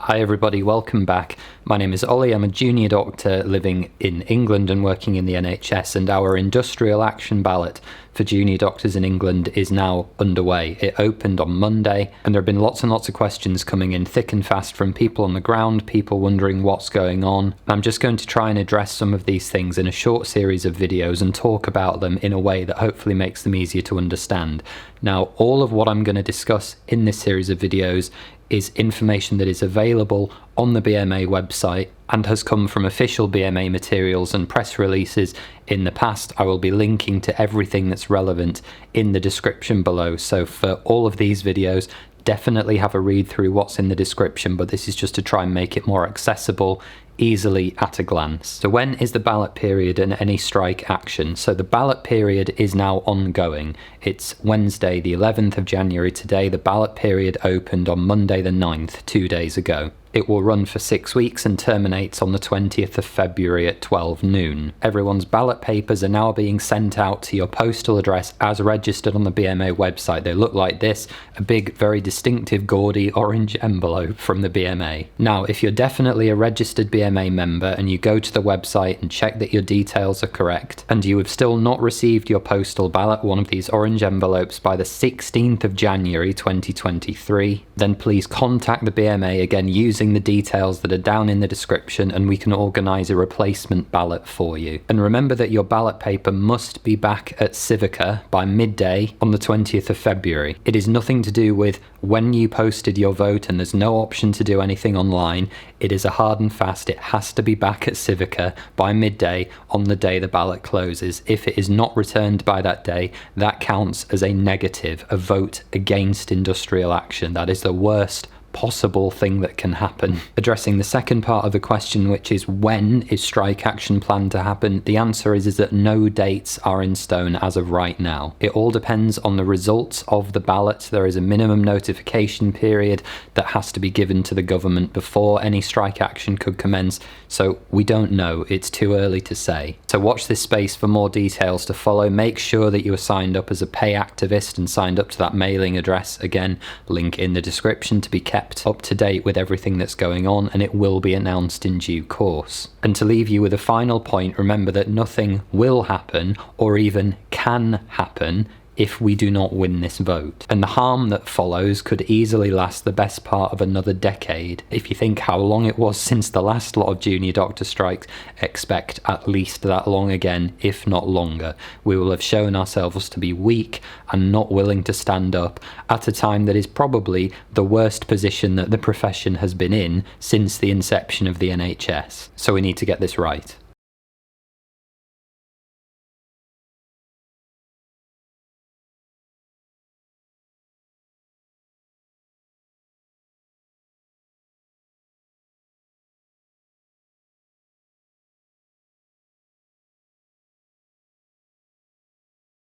Hi everybody, welcome back. My name is Ollie, I'm a junior doctor living in England and working in the NHS, and our industrial action ballot for junior doctors in England is now underway. It opened on Monday and there have been lots and lots of questions coming in thick and fast from people on the ground, people wondering what's going on. I'm just going to try and address some of these things in a short series of videos and talk about them in a way that hopefully makes them easier to understand. Now, all of what I'm going to discuss in this series of videos is information that is available on the BMA website and has come from official BMA materials and press releases in the past. I will be linking to everything that's relevant in the description below. So for all of these videos, definitely have a read through what's in the description, but this is just to try and make it more accessible easily at a glance. So when is the ballot period and any strike action? So the ballot period is now ongoing. It's Wednesday the 11th of January today. The ballot period opened on Monday the 9th, 2 days ago. It will run for 6 weeks and terminates on the 20th of February at 12 noon. Everyone's ballot papers are now being sent out to your postal address as registered on the BMA website. They look like this, a big, very distinctive, gaudy orange envelope from the BMA. Now, if you're definitely a registered BMA member and you go to the website and check that your details are correct, and you have still not received your postal ballot, one of these orange envelopes, by the 16th of January 2023, then please contact the BMA again using the details that are down in the description and we can organise a replacement ballot for you. And remember that your ballot paper must be back at Civica by midday on the 20th of February. It is nothing to do with when you posted your vote and there's no option to do anything online. It is a hard and fast, it has to be back at Civica by midday on the day the ballot closes. If it is not returned by that day, that counts as a negative, a vote against industrial action. That is the worst possible thing that can happen. Addressing the second part of the question, which is when is strike action planned to happen, the answer is that no dates are in stone as of right now. It all depends on the results of the ballot. There is a minimum notification period that has to be given to the government before any strike action could commence, so we don't know. It's too early to say. So watch this space for more details to follow. Make sure that you are signed up as a pay activist and signed up to that mailing address. Again, link in the description to be kept up to date with everything that's going on, and it will be announced in due course. And to leave you with a final point, remember that nothing will happen or even can happen if we do not win this vote. And the harm that follows could easily last the best part of another decade. If you think how long it was since the last lot of junior doctor strikes, expect at least that long again, if not longer. We will have shown ourselves to be weak and not willing to stand up at a time that is probably the worst position that the profession has been in since the inception of the NHS. So we need to get this right.